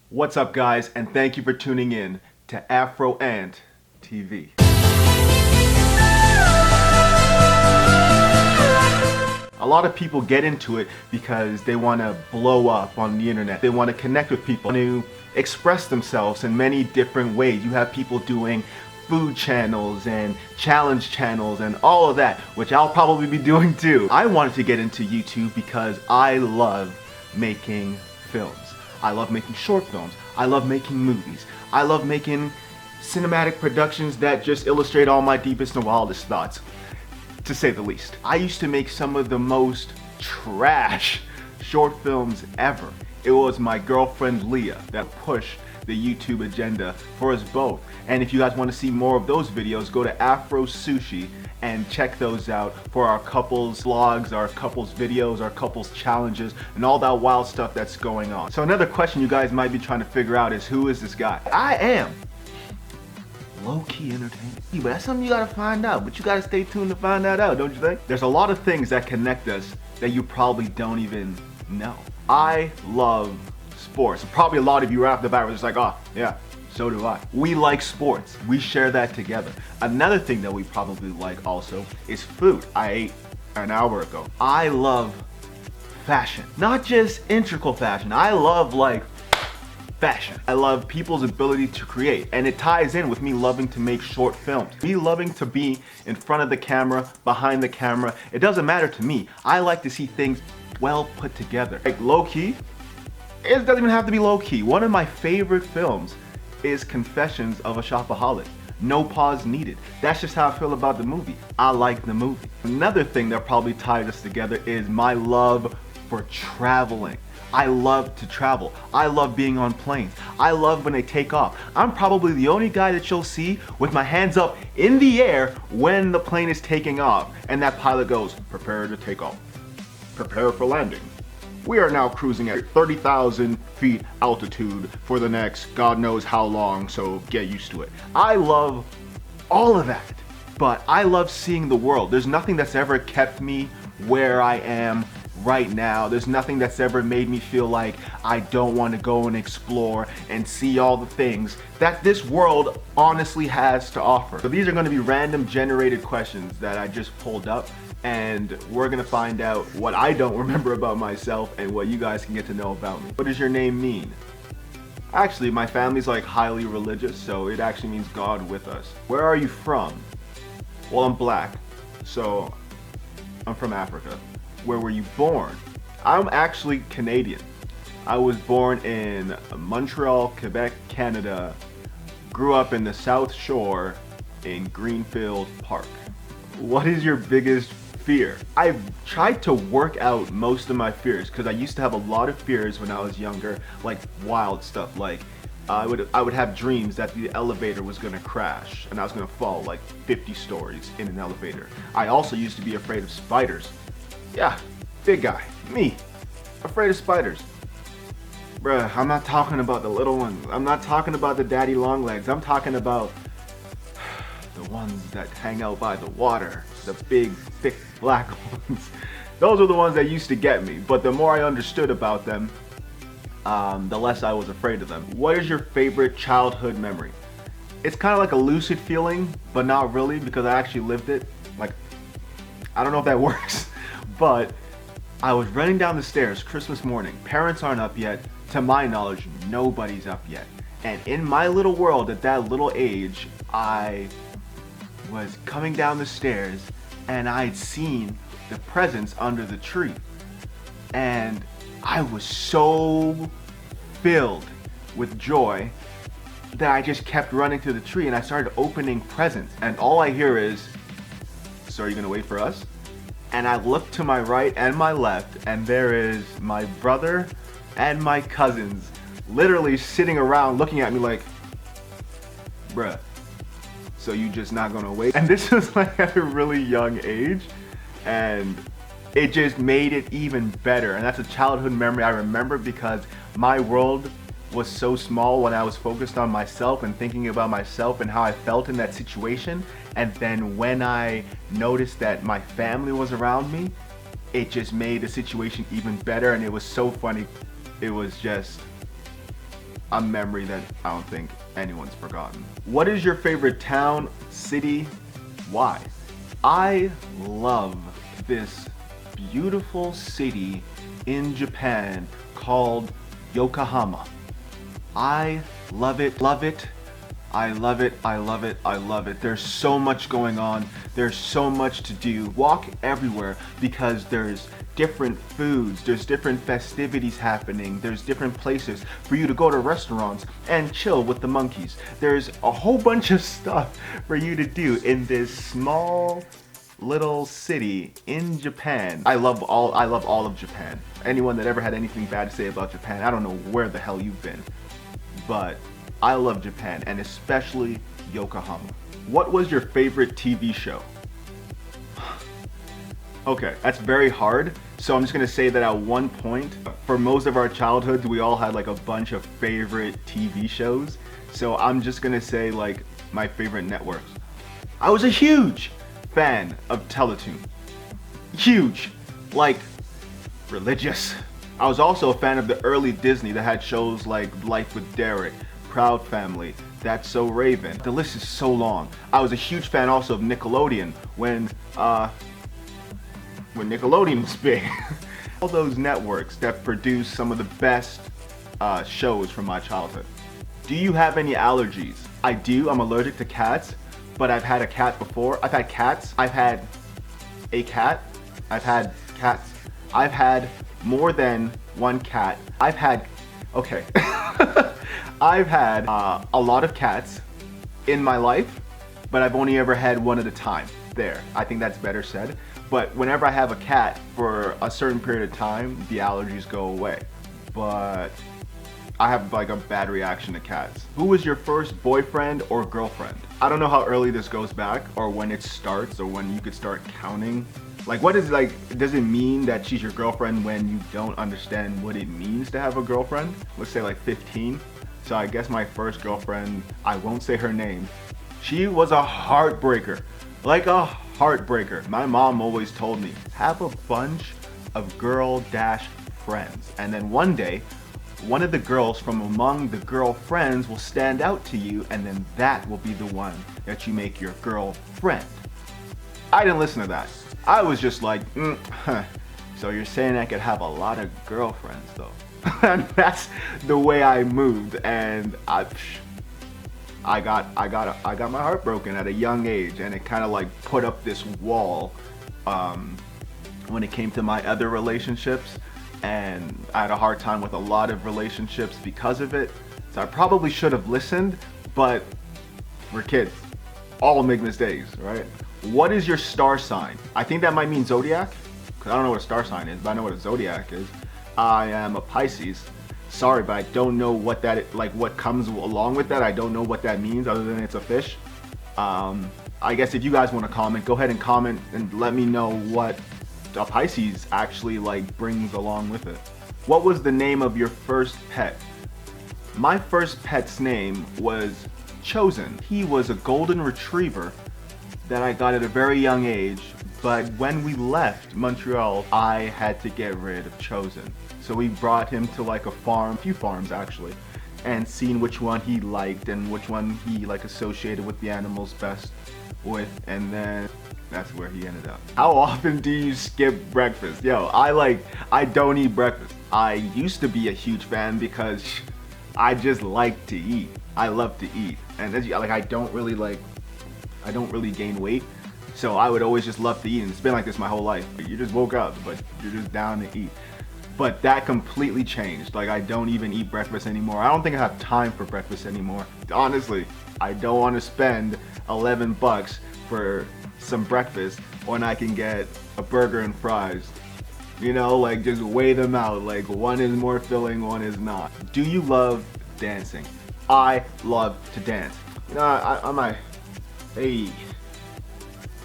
What's up, guys, and thank you for tuning in to Afro-Ant TV. A lot of people get into it because they want to blow up on the internet. They want to connect with people, to express themselves in many different ways. You have people doing food channels and challenge channels and all of that, which I'll probably be doing too. I wanted to get into YouTube because I love making films. I love making short films. I love making movies. I love making cinematic productions that just illustrate all my deepest and wildest thoughts, to say the least. I used to make some of the most trash short films ever. It was my girlfriend Leah that pushed the YouTube agenda for us both. And if you guys want to see more of those videos, go to Afro Sushi and check those out for our couples vlogs, our couples videos, our couples challenges, and all that wild stuff that's going on. So another question you guys might be trying to figure out is, who is this guy? I am low-key entertaining. But that's something you gotta find out, but you gotta stay tuned to find that out, don't you think? There's a lot of things that connect us that you probably don't even know. I love sports. Probably a lot of you right off the bat were just like, oh, yeah, so do I. We like sports. We share that together. Another thing that we probably like also is food. I ate an hour ago. I love fashion. Not just integral fashion. I love like fashion. I love people's ability to create, and it ties in with me loving to make short films. Me loving to be in front of the camera, behind the camera. It doesn't matter to me. I like to see things well put together. Like low-key, it doesn't even have to be low-key. One of my favorite films is Confessions of a Shopaholic. No pause needed. That's just how I feel about the movie. I like the movie. Another thing that probably ties us together is my love for traveling. I love to travel. I love being on planes. I love when they take off. I'm probably the only guy that you'll see with my hands up in the air when the plane is taking off and that pilot goes, prepare to take off. Prepare for landing. We are now cruising at 30,000 feet altitude for the next God knows how long, so get used to it. I love all of that, but I love seeing the world. There's nothing that's ever kept me where I am right now. There's nothing that's ever made me feel like I don't want to go and explore and see all the things that this world honestly has to offer. So these are going to be random generated questions that I just pulled up, and we're gonna find out what I don't remember about myself and what you guys can get to know about me. What does your name mean? Actually, my family's like highly religious, so it actually means God with us. Where are you from? Well, I'm black, so I'm from Africa. Where were you born? I'm actually Canadian. I was born in Montreal, Quebec, Canada. Grew up in the South Shore in Greenfield Park. What is your biggest fear? I've tried to work out most of my fears because I used to have a lot of fears when I was younger, like wild stuff. Like I would have dreams that the elevator was gonna crash and I was gonna fall like 50 stories in an elevator. I also used to be afraid of spiders. Yeah, big guy, me, afraid of spiders. Bruh, I'm not talking about the little ones. I'm not talking about the daddy long legs. I'm talking about the ones that hang out by the water, the big, thick, black ones. Those are the ones that used to get me, but the more I understood about them, the less I was afraid of them. What is your favorite childhood memory? It's kind of like a lucid feeling, but not really, because I actually lived it. Like, I don't know if that works, but I was running down the stairs Christmas morning. Parents aren't up yet. To my knowledge, nobody's up yet. And in my little world at that little age, I was coming down the stairs and I'd seen the presents under the tree, and I was so filled with joy that I just kept running to the tree and I started opening presents, and all I hear is, so are you gonna wait for us? And I look to my right and my left, and there is my brother and my cousins literally sitting around looking at me like, bruh, so you just not gonna wait? And this was like at a really young age, and it just made it even better. And that's a childhood memory I remember because my world was so small when I was focused on myself and thinking about myself and how I felt in that situation. And then when I noticed that my family was around me, it just made the situation even better, and it was so funny. It was just a memory that I don't think anyone's forgotten. What is your favorite town, city, why? I love this beautiful city in Japan called Yokohama. I love it, love it. I love it, I love it, I love it. There's so much going on. There's so much to do. Walk everywhere because there's different foods, there's different festivities happening, there's different places for you to go to restaurants and chill with the monkeys. There's a whole bunch of stuff for you to do in this small little city in Japan. I love all of Japan. Anyone that ever had anything bad to say about Japan, I don't know where the hell you've been. But I love Japan, and especially Yokohama. What was your favorite TV show? Okay, that's very hard. So I'm just gonna say that at one point, for most of our childhoods, we all had like a bunch of favorite TV shows. So I'm just gonna say like my favorite networks. I was a huge fan of Teletoon. Huge, like religious. I was also a fan of the early Disney that had shows like Life with Derek, Proud Family, That's So Raven. The list is so long. I was a huge fan also of Nickelodeon when Nickelodeon was big. All those networks that produce some of the best shows from my childhood. Do you have any allergies? I do. I'm allergic to cats, but I've had a cat before. I've had cats. I've had a cat. I've had cats. I've had more than one cat. I've had, okay. I've had a lot of cats in my life, but I've only ever had one at a time. There, I think that's better said. But whenever I have a cat for a certain period of time, the allergies go away. But I have like a bad reaction to cats. Who was your first boyfriend or girlfriend? I don't know how early this goes back or when it starts or when you could start counting. Like what is like, does it mean that she's your girlfriend when you don't understand what it means to have a girlfriend? Let's say like 15. So I guess my first girlfriend, I won't say her name. She was a heartbreaker, like a heartbreaker. My mom always told me, have a bunch of girl dash friends. And then one day, one of the girls from among the girlfriends will stand out to you and then that will be the one that you make your girlfriend. I didn't listen to that. I was just like, so you're saying I could have a lot of girlfriends though? And that's the way I moved, and I got my heart broken at a young age, and it kind of like put up this wall when it came to my other relationships, and I had a hard time with a lot of relationships because of it. So I probably should have listened, but we're kids. All make mistakes, right? What is your star sign? I think that might mean zodiac, because I don't know what a star sign is, but I know what a zodiac is. I am a Pisces. Sorry, but I don't know what that, like what comes along with that. I don't know what that means other than it's a fish. I guess if you guys want to comment, go ahead and comment and let me know what a Pisces actually like brings along with it. What was the name of your first pet? My first pet's name was Chosen. He was a golden retriever that I got at a very young age, but when we left Montreal, I had to get rid of Chosen. So we brought him to like a farm, a few farms actually, and seen which one he liked and which one he like associated with the animals best with, and then that's where he ended up. How often do you skip breakfast? Yo, I don't eat breakfast. I used to be a huge fan because I just like to eat. I love to eat, and as like I don't really gain weight, so I would always just love to eat, and it's been like this my whole life. You just woke up, but you're just down to eat. But that completely changed. Like I don't even eat breakfast anymore. I don't think I have time for breakfast anymore. Honestly, I don't want to spend 11 bucks for some breakfast when I can get a burger and fries. You know, like just weigh them out. Like one is more filling, one is not. Do you love dancing? I love to dance. You know,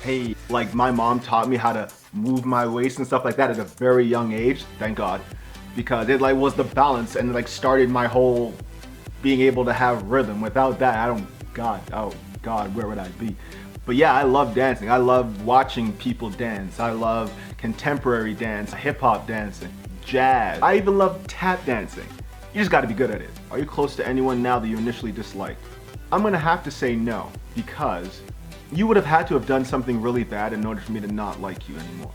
hey, like my mom taught me how to move my waist and stuff like that at a very young age, thank God, because it like was the balance and like started my whole being able to have rhythm. Without that, oh God, where would I be? But yeah, I love dancing. I love watching people dance. I love contemporary dance, hip hop dancing, jazz. I even love tap dancing. You just gotta be good at it. Are you close to anyone now that you initially disliked? I'm gonna have to say no, because you would have had to have done something really bad in order for me to not like you anymore.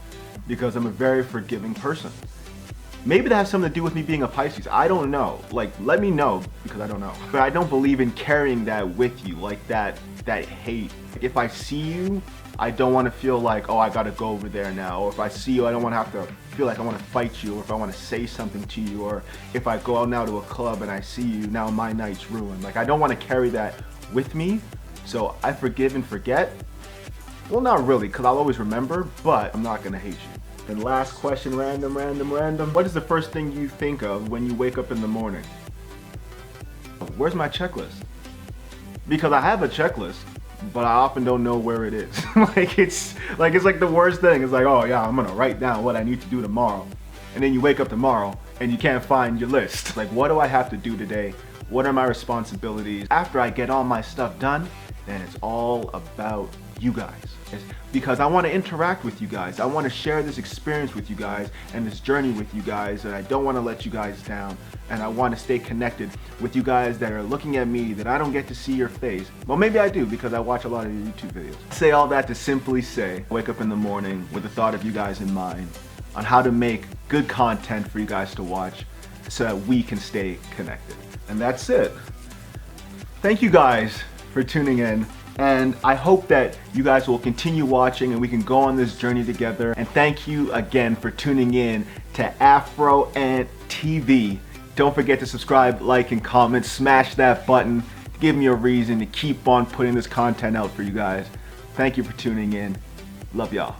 Because I'm a very forgiving person. Maybe that has something to do with me being a Pisces. I don't know. Like, let me know, because I don't know. But I don't believe in carrying that with you, like that hate. If I see you, I don't want to feel like, oh, I gotta go over there now. Or if I see you, I don't want to have to feel like I want to fight you, or if I want to say something to you, or if I go out now to a club and I see you, now my night's ruined. Like, I don't want to carry that with me. So I forgive and forget. Well, not really, because I'll always remember, but I'm not gonna hate you. And last question, random. What is the first thing you think of when you wake up in the morning? Where's my checklist? Because I have a checklist, but I often don't know where it is. It's like the worst thing. It's like, oh yeah, I'm gonna write down what I need to do tomorrow. And then you wake up tomorrow and you can't find your list. Like, what do I have to do today? What are my responsibilities? After I get all my stuff done, then it's all about you guys. Because I want to interact with you guys. I want to share this experience with you guys and this journey with you guys, and I don't want to let you guys down. And I want to stay connected with you guys that are looking at me that I don't get to see your face. Well, maybe I do, because I watch a lot of your YouTube videos. I say all that to simply say, wake up in the morning with the thought of you guys in mind on how to make good content for you guys to watch so that we can stay connected. And that's it. Thank you guys for tuning in. And I hope that you guys will continue watching and we can go on this journey together. And thank you again for tuning in to Afro-Ant TV. Don't forget to subscribe, like, and comment. Smash that button to give me a reason to keep on putting this content out for you guys. Thank you for tuning in. Love y'all.